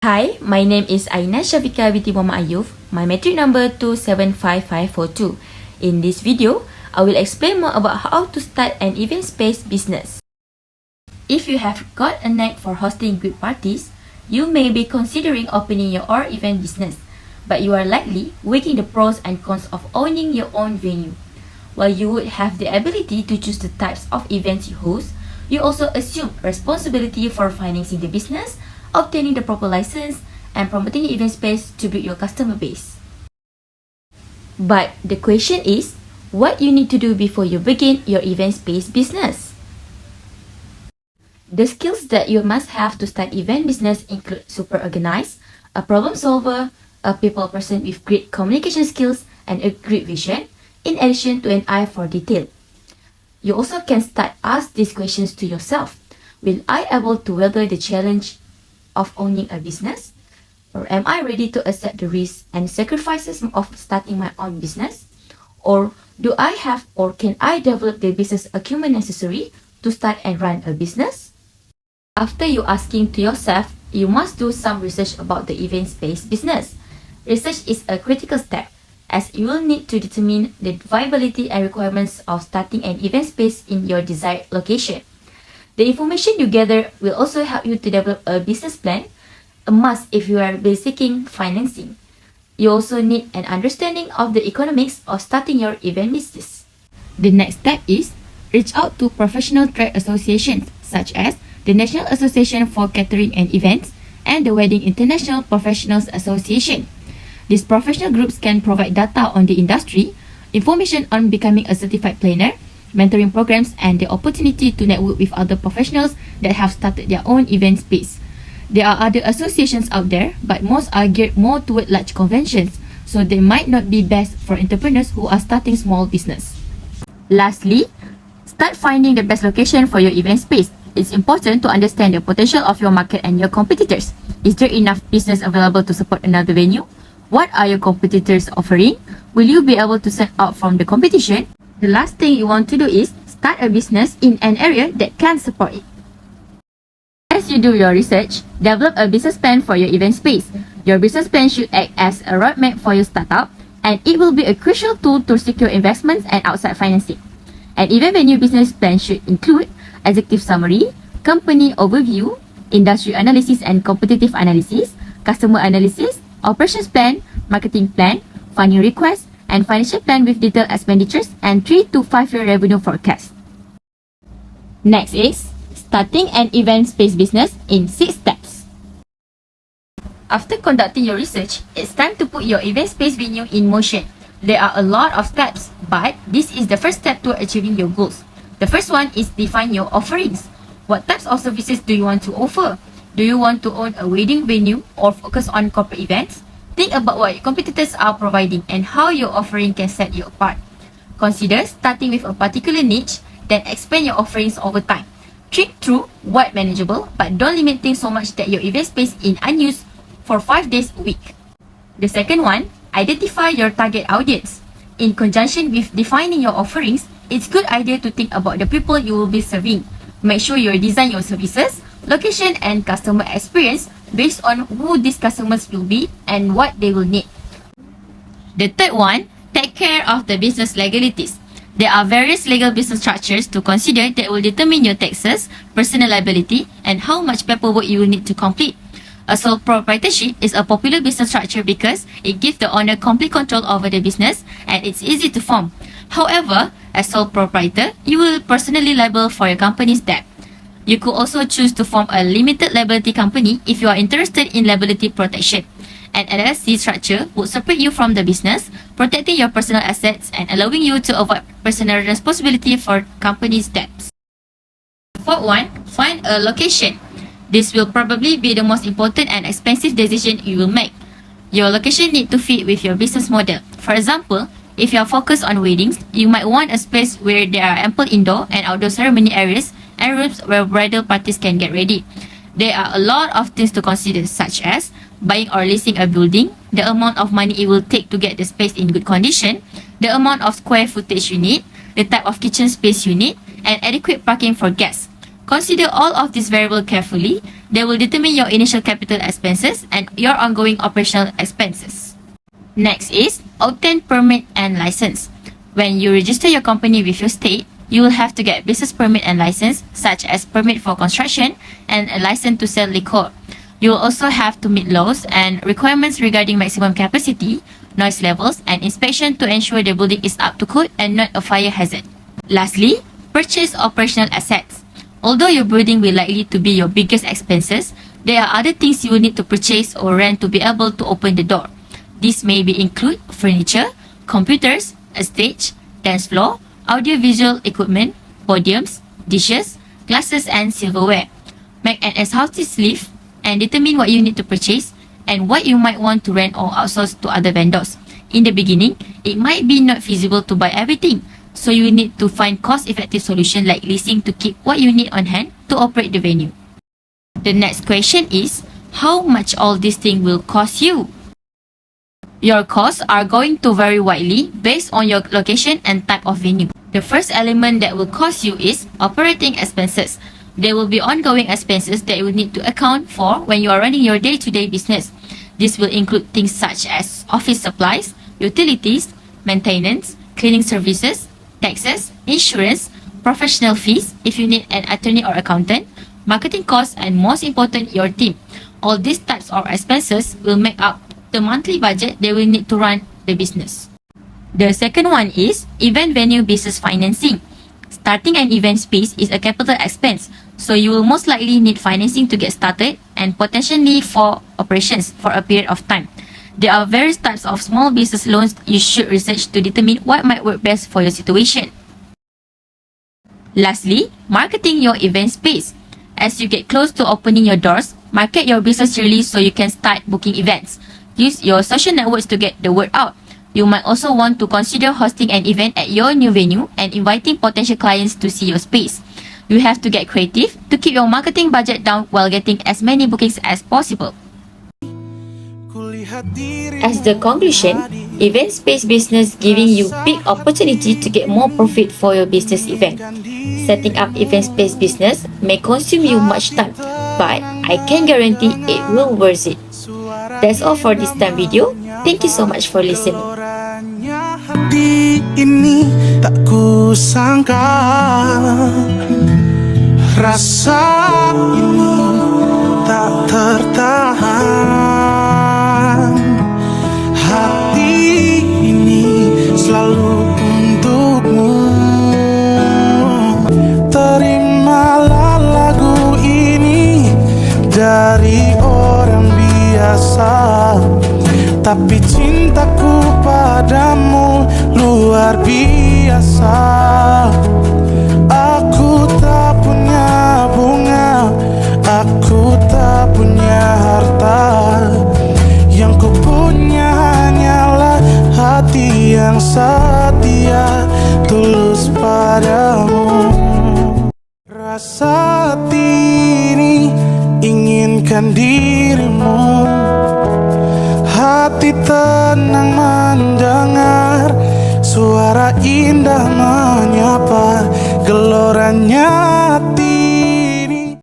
Hi, my name is Aina Shafika binti Muhammad Ayuf, my metric number 275542. In this video, I will explain more about how to start an event space business. If you have got a knack for hosting group parties, you may be considering opening your own event business, but you are likely weighing the pros and cons of owning your own venue. While you would have the ability to choose the types of events you host, you also assume responsibility for financing the business, obtaining the proper license, and promoting the event space to build your customer base. But the question is, what you need to do before you begin your event space business? The skills that you must have to start event business include super organized, a problem solver, a people person with great communication skills, and a great vision, in addition to an eye for detail. You also can start ask these questions to yourself. Will I able to weather the challenge of owning a business? Or am I ready to accept the risks and sacrifices of starting my own business? Or do I have or can I develop the business acumen necessary to start and run a business? After you asking to yourself, you must do some research about the event space business. Research is a critical step, as you will need to determine the viability and requirements of starting an event space in your desired location. The information you gather will also help you to develop a business plan, a must if you are seeking financing. You also need an understanding of the economics of starting your event business. The next step is reach out to professional trade associations such as the National Association for Catering and Events and the Wedding International Professionals Association. These professional groups can provide data on the industry, information on becoming a certified planner, mentoring programs, and the opportunity to network with other professionals that have started their own event space. There are other associations out there, but most are geared more toward large conventions, so they might not be best for entrepreneurs who are starting small business. Lastly, start finding the best location for your event space. It's important to understand the potential of your market and your competitors. Is there enough business available to support another venue? What are your competitors offering? Will you be able to stand out from the competition? The last thing you want to do is start a business in an area that can support it. As you do your research, develop a business plan for your event space. Your business plan should act as a roadmap for your startup, and it will be a crucial tool to secure investments and outside financing. An event venue business plan should include executive summary, company overview, industry analysis and competitive analysis, customer analysis, operations plan, marketing plan, funding request, and financial plan with detailed expenditures and 3 to 5 year revenue forecast. Next is starting an event space business in 6 steps. After conducting your research, it's time to put your event space venue in motion. There are a lot of steps, but this is the first step to achieving your goals. The first one is define your offerings. What types of services do you want to offer? Do you want to own a wedding venue or focus on corporate events? Think about what your competitors are providing and how your offering can set you apart. Consider starting with a particular niche, then expand your offerings over time. Think through what manageable, but don't limit things so much that your event space is unused for 5 days a week. The second one, identify your target audience. In conjunction with defining your offerings, it's a good idea to think about the people you will be serving. Make sure you design your services, location, and customer experience based on who these customers will be and what they will need. The third one, take care of the business legalities. There are various legal business structures to consider that will determine your taxes, personal liability, and how much paperwork you will need to complete. A sole proprietorship is a popular business structure because it gives the owner complete control over the business and it's easy to form. However, as sole proprietor, you will personally liable for your company's debt. You could also choose to form a limited liability company if you are interested in liability protection. An LLC structure would separate you from the business, protecting your personal assets and allowing you to avoid personal responsibility for company's debts. Fourth one, find a location. This will probably be the most important and expensive decision you will make. Your location needs to fit with your business model. For example, if you are focused on weddings, you might want a space where there are ample indoor and outdoor ceremony areas and rooms where bridal parties can get ready. There are a lot of things to consider, such as buying or leasing a building, the amount of money it will take to get the space in good condition, the amount of square footage you need, the type of kitchen space you need, and adequate parking for guests. Consider all of these variables carefully, They will determine your initial capital expenses and your ongoing operational expenses. Next is obtain permit and license. When you register your company with your state, you will have to get business permit and license, such as permit for construction and a license to sell liquor. You will also have to meet laws and requirements regarding maximum capacity, noise levels, and inspection to ensure the building is up to code and not a fire hazard. Lastly, purchase operational assets. Although your building will likely to be your biggest expenses, there are other things you will need to purchase or rent to be able to open the door. This may include furniture, computers, a stage, dance floor, audiovisual equipment, podiums, dishes, glasses, and silverware. Make an exhaustive list and determine what you need to purchase and what you might want to rent or outsource to other vendors. In the beginning, it might be not feasible to buy everything, so you need to find cost-effective solutions like leasing to keep what you need on hand to operate the venue. The next question is, how much all this thing will cost you? Your costs are going to vary widely based on your location and type of venue. The first element that will cost you is operating expenses. There will be ongoing expenses that you will need to account for when you are running your day-to-day business. This will include things such as office supplies, utilities, maintenance, cleaning services, taxes, insurance, professional fees if you need an attorney or accountant, marketing costs, and most important, your team. All these types of expenses will make up the monthly budget they will need to run the business. The second one is event venue business financing. Starting an event space is a capital expense, so you will most likely need financing to get started and potentially for operations for a period of time. There are various types of small business loans you should research to determine what might work best for your situation. Lastly, marketing your event space. As you get close to opening your doors, market your business really so you can start booking events. Use your social networks to get the word out. You might also want to consider hosting an event at your new venue and inviting potential clients to see your space. You have to get creative to keep your marketing budget down while getting as many bookings as possible. As the conclusion, event space business giving you big opportunity to get more profit for your business event. Setting up event space business may consume you much time, but I can guarantee it will worth it. That's all for this time video. Thank you so much for listening. Hati ini tak kusangka, rasa ini tak tertahan. Hati ini selalu untukmu. Terimalah lagu ini dari orang biasa, tapi cintaku padamu luar biasa. Aku tak punya bunga, aku tak punya harta. Yang ku punya hanyalah hati yang setia, tulus padamu. Rasa hati ini inginkan dirimu. Hati tenang mendengar suara indah menyapa, geloranya hati